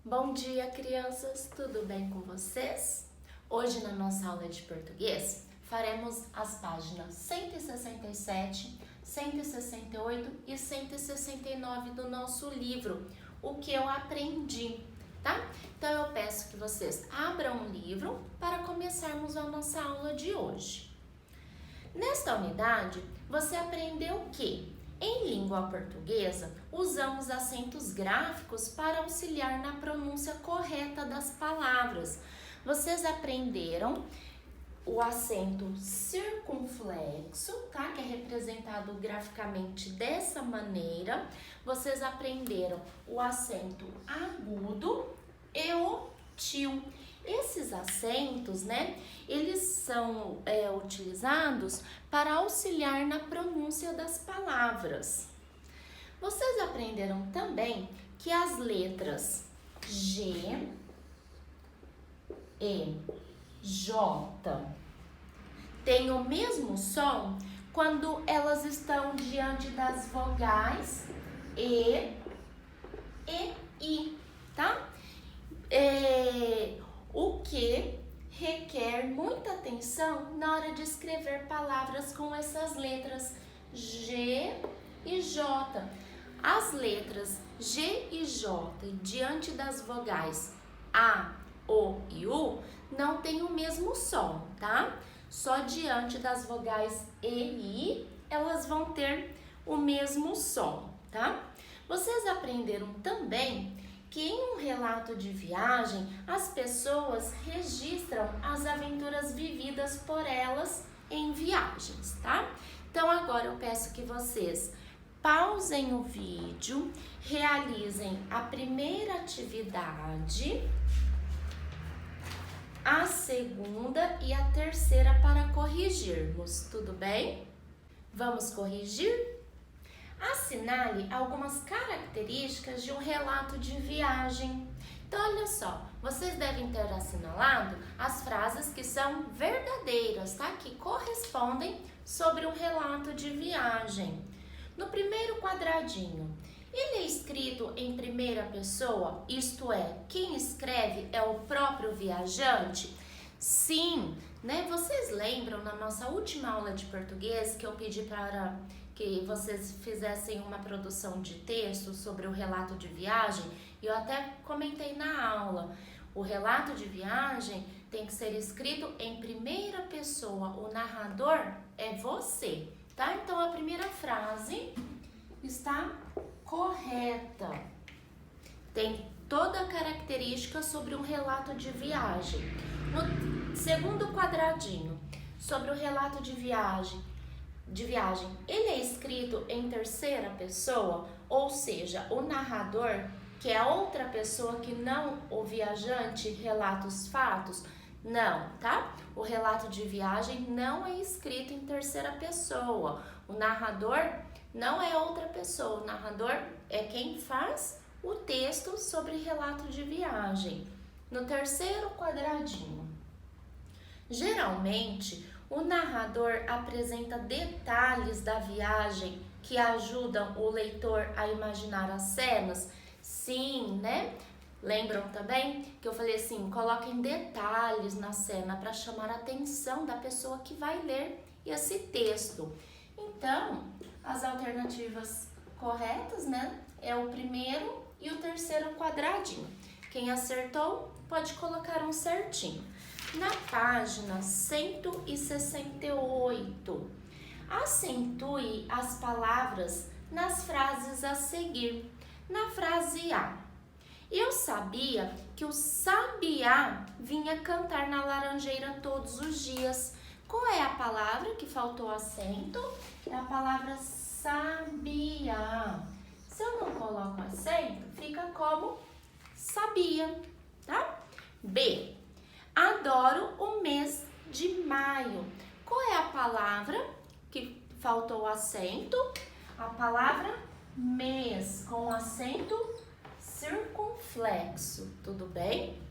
Bom dia, crianças! Tudo bem com vocês? Hoje, na nossa aula de português, faremos as páginas 167, 168 e 169 do nosso livro, O que eu aprendi, tá? Então, eu peço que vocês abram o livro para começarmos a nossa aula de hoje. Nesta unidade, você aprendeu que, em língua portuguesa, usamos acentos gráficos para auxiliar na pronúncia correta das palavras. Vocês aprenderam o acento circunflexo, tá? Que é representado graficamente dessa maneira. Vocês aprenderam o acento agudo e o til. Esses acentos, né, eles são utilizados para auxiliar na pronúncia das palavras. Vocês aprenderam também que as letras G e J têm o mesmo som quando elas estão diante das vogais E e I, tá? O que requer muita atenção na hora de escrever palavras com essas letras G e J. As letras G e J diante das vogais A, O e U não tem o mesmo som, tá? Só diante das vogais E e I elas vão ter o mesmo som, tá? Vocês aprenderam também que em um relato de viagem, as pessoas registram as aventuras vividas por elas em viagens, tá? Então, agora eu peço que vocês pausem o vídeo, realizem a primeira atividade, a segunda e a terceira para corrigirmos, tudo bem? Vamos corrigir? Assinale algumas características de um relato de viagem. Então, olha só, vocês devem ter assinalado as frases que são verdadeiras, tá? Que correspondem sobre um relato de viagem. No primeiro quadradinho, ele é escrito em primeira pessoa, isto é, quem escreve é o próprio viajante? Sim, né? Vocês lembram na nossa última aula de português que eu pedi para que vocês fizessem uma produção de texto sobre o relato de viagem? E eu até comentei na aula, o relato de viagem tem que ser escrito em primeira pessoa, o narrador é você, tá? Então, a primeira frase está correta. Tem toda a característica sobre um relato de viagem. No segundo quadradinho, sobre o relato de viagem, ele é escrito em terceira pessoa, ou seja, o narrador, que é outra pessoa que não o viajante, relata os fatos? Não, tá? O relato de viagem não é escrito em terceira pessoa. O narrador não é outra pessoa, o narrador é quem faz o texto sobre relato de viagem. No terceiro quadradinho, geralmente, o narrador apresenta detalhes da viagem que ajudam o leitor a imaginar as cenas? Sim, né? Lembram também que eu falei assim, coloquem detalhes na cena para chamar a atenção da pessoa que vai ler esse texto. Então, as alternativas corretas, né? É o primeiro e o terceiro quadradinho. Quem acertou, pode colocar um certinho. Na página 168, acentue as palavras nas frases a seguir. Na frase A, eu sabia que o sabiá vinha cantar na laranjeira todos os dias. Qual é a palavra que faltou acento? É a palavra sabiá. Se eu não coloco acento, fica como sabia, tá? B, adoro o mês de maio. Qual é a palavra que faltou acento? A palavra mês, com acento circunflexo, tudo bem?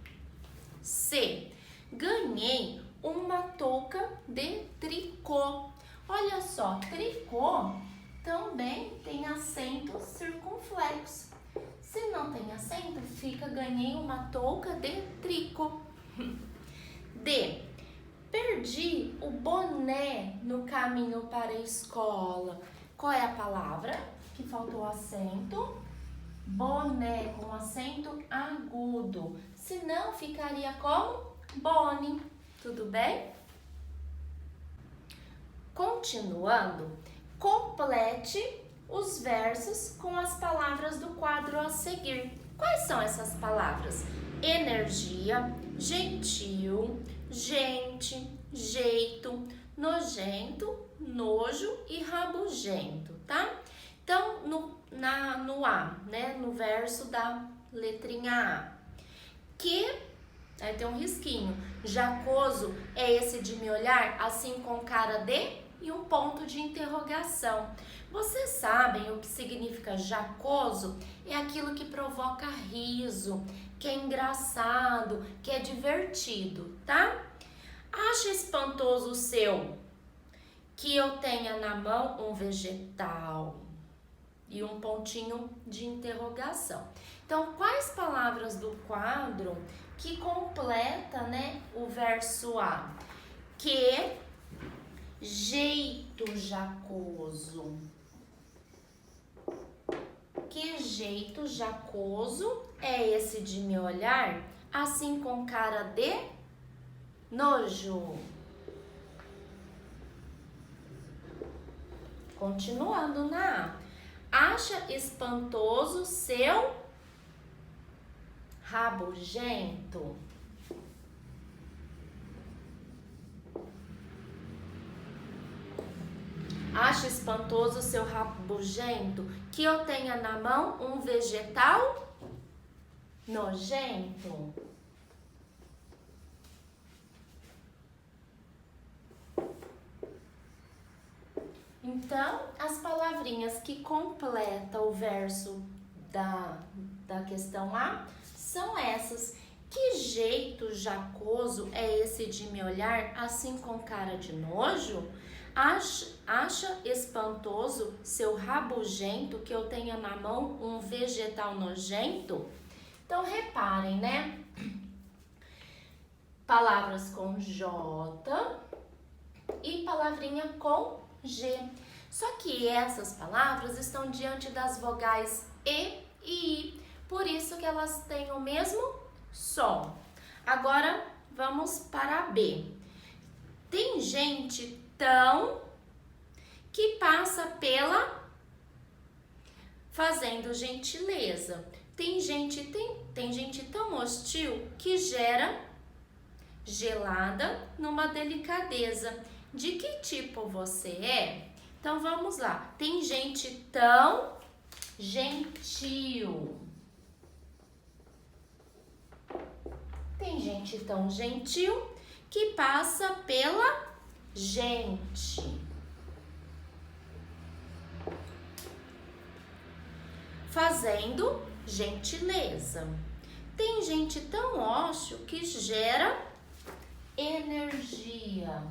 C, ganhei uma touca de tricô. Olha só, tricô também tem acento circunflexo. Se não tem acento, fica ganhei uma touca de tricô. D. Perdi o boné no caminho para a escola. Qual é a palavra que faltou acento? Boné com acento agudo. Se não, ficaria como bone. Tudo bem? Continuando, complete os versos com as palavras do quadro a seguir. Quais são essas palavras? Energia, gentil, gente, jeito, nojento, nojo e rabugento, tá? Então, no A, né? No verso da letrinha A. Que, aí tem um risquinho. Jacoso é esse de me olhar assim com cara de e um ponto de interrogação. Vocês sabem o que significa jacoso? É aquilo que provoca riso, que é engraçado, que é divertido, tá? Acha espantoso o seu que eu tenha na mão um vegetal e um pontinho de interrogação. Então, quais palavras do quadro que completa, né, o verso A? Que jeito jacoso. Que jeito jacoso é esse de me olhar assim com cara de nojo? Continuando na A. Acha espantoso seu rabugento? Acha espantoso seu rabugento que eu tenha na mão um vegetal nojento? Então, as palavrinhas que completam o verso da questão A são essas. Que jeito jacoso é esse de me olhar assim com cara de nojo? Acha espantoso seu rabugento que eu tenha na mão um vegetal nojento? Então, reparem, né? Palavras com J e palavrinha com G. Só que essas palavras estão diante das vogais E e I. Por isso que elas têm o mesmo som. Agora, vamos para B. Tem gente tão que passa pela fazendo gentileza. Tem gente tão hostil que gera gelada numa delicadeza. De que tipo você é? Então vamos lá. Tem gente tão gentil. Tem gente tão gentil que passa pela gente. Fazendo gentileza. Tem gente tão ósseo que gera energia.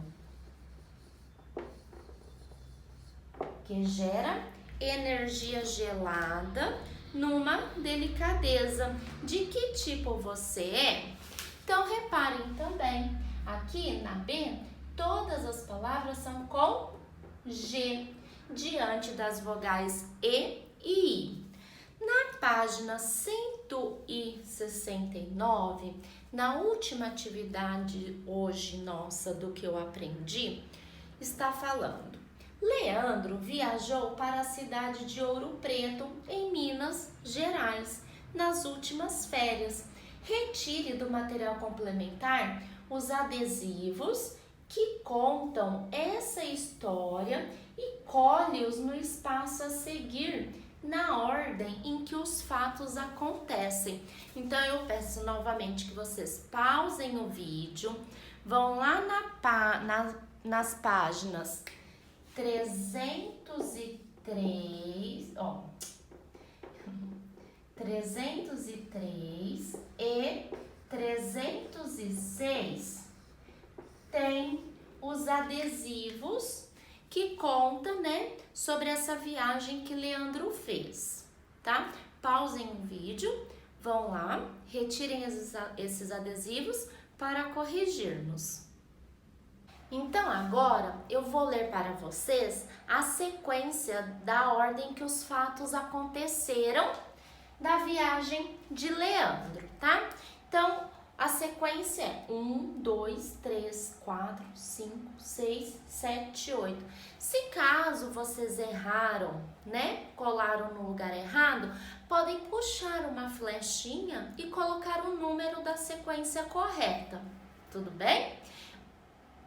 Que gera energia gelada numa delicadeza. De que tipo você é? Então, reparem também, aqui na B, todas as palavras são com G, diante das vogais E e I. Na página 169, na última atividade hoje nossa do que eu aprendi, está falando: Leandro viajou para a cidade de Ouro Preto, em Minas Gerais, nas últimas férias. Retire do material complementar os adesivos que contam essa história e colhe-os no espaço a seguir, na ordem em que os fatos acontecem. Então, eu peço novamente que vocês pausem o vídeo, vão lá nas páginas 303 e 306 tem os adesivos que contam, né, sobre essa viagem que Leandro fez, tá? pausem o vídeo, vão lá, retirem esses adesivos para corrigirmos. Então agora eu vou ler para vocês a sequência da ordem que os fatos aconteceram da viagem de Leandro, tá? Então a sequência é 1, 2, 3, 4, 5, 6, 7, 8. Se caso vocês erraram, né? Colaram no lugar errado, podem puxar uma flechinha e colocar o número da sequência correta. Tudo bem?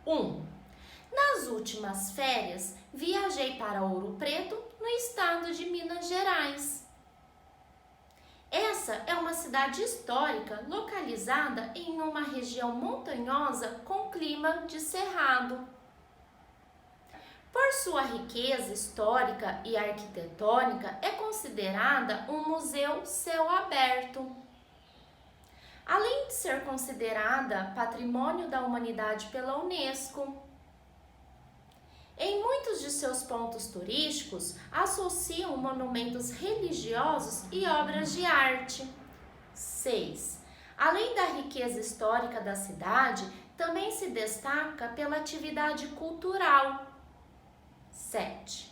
1. Nas últimas férias, viajei para Ouro Preto, no estado de Minas Gerais. Essa é uma cidade histórica localizada em uma região montanhosa com clima de cerrado. Por sua riqueza histórica e arquitetônica, é considerada um museu céu aberto. Além de ser considerada Patrimônio da Humanidade pela Unesco. Em muitos de seus pontos turísticos, associam monumentos religiosos e obras de arte. 6. Além da riqueza histórica da cidade, também se destaca pela atividade cultural. 7.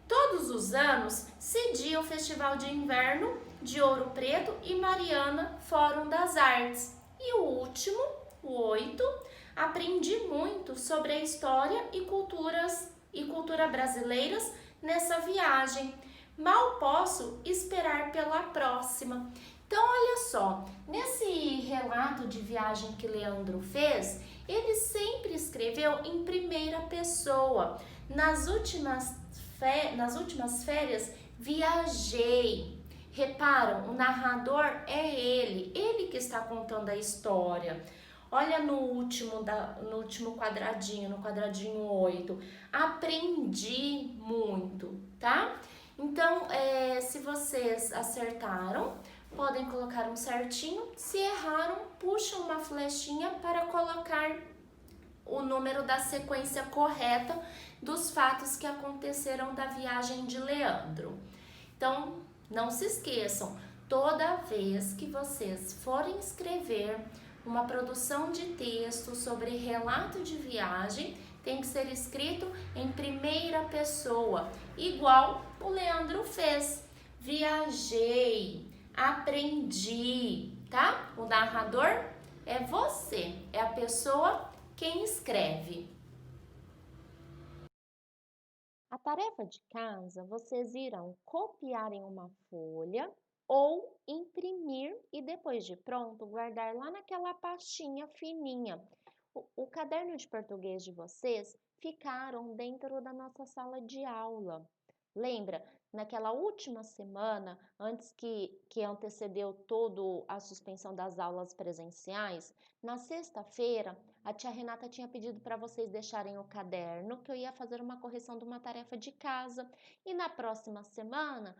Todos os anos cedia o Festival de Inverno de Ouro Preto e Mariana Fórum das Artes. E o último, o 8, aprendi muito sobre a história e cultura brasileiras nessa viagem. Mal posso esperar pela próxima. Então, olha só, nesse relato de viagem que Leandro fez, ele sempre escreveu em primeira pessoa. Nas últimas férias, viajei. Reparam, o narrador é ele que está contando a história. Olha no último quadradinho, no quadradinho 8. Aprendi muito, tá? Então, se vocês acertaram, podem colocar um certinho. Se erraram, puxam uma flechinha para colocar o número da sequência correta dos fatos que aconteceram da viagem de Leandro. Então, não se esqueçam, toda vez que vocês forem escrever uma produção de texto sobre relato de viagem, tem que ser escrito em primeira pessoa, igual o Leandro fez. Viajei, aprendi, tá? O narrador é você, é a pessoa quem escreve. A tarefa de casa, vocês irão copiar em uma folha ou imprimir e depois de pronto, guardar lá naquela pastinha fininha. O caderno de português de vocês ficaram dentro da nossa sala de aula. Lembra, naquela última semana, antes que antecedeu toda a suspensão das aulas presenciais, na sexta-feira, a tia Renata tinha pedido para vocês deixarem o caderno, que eu ia fazer uma correção de uma tarefa de casa. E na próxima semana,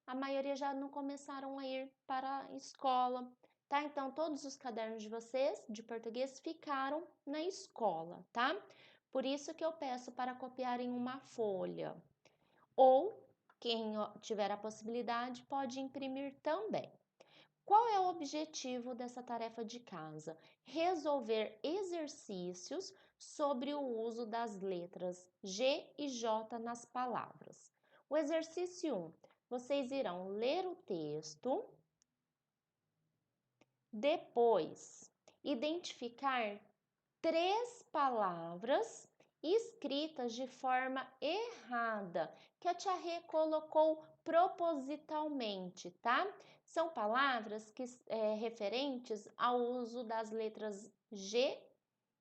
a maioria já não começaram a ir para a escola, tá? Então, todos os cadernos de vocês, de português, ficaram na escola, tá? Por isso que eu peço para copiar em uma folha. Ou, quem tiver a possibilidade, pode imprimir também. Qual é o objetivo dessa tarefa de casa? Resolver exercícios sobre o uso das letras G e J nas palavras. O exercício 1, vocês irão ler o texto, depois identificar 3 palavras escritas de forma errada, que a tia Rê colocou propositalmente, tá? São palavras referentes ao uso das letras G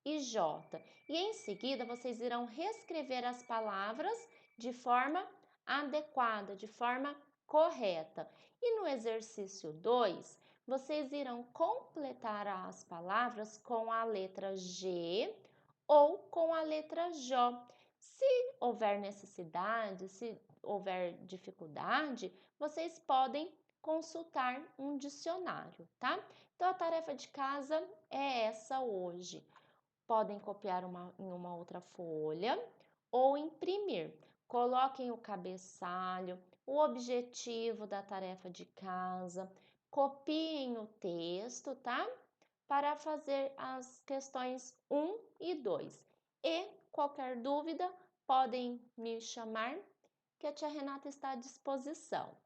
e J. E em seguida, vocês irão reescrever as palavras de forma adequada, de forma correta. E no exercício 2, vocês irão completar as palavras com a letra G ou com a letra J. Se houver necessidade, se houver dificuldade, vocês podem consultar um dicionário, tá? Então, a tarefa de casa é essa hoje. Podem copiar em uma outra folha ou imprimir. Coloquem o cabeçalho, o objetivo da tarefa de casa, copiem o texto, tá? Para fazer as questões 1 e 2. E qualquer dúvida, podem me chamar, que a tia Renata está à disposição.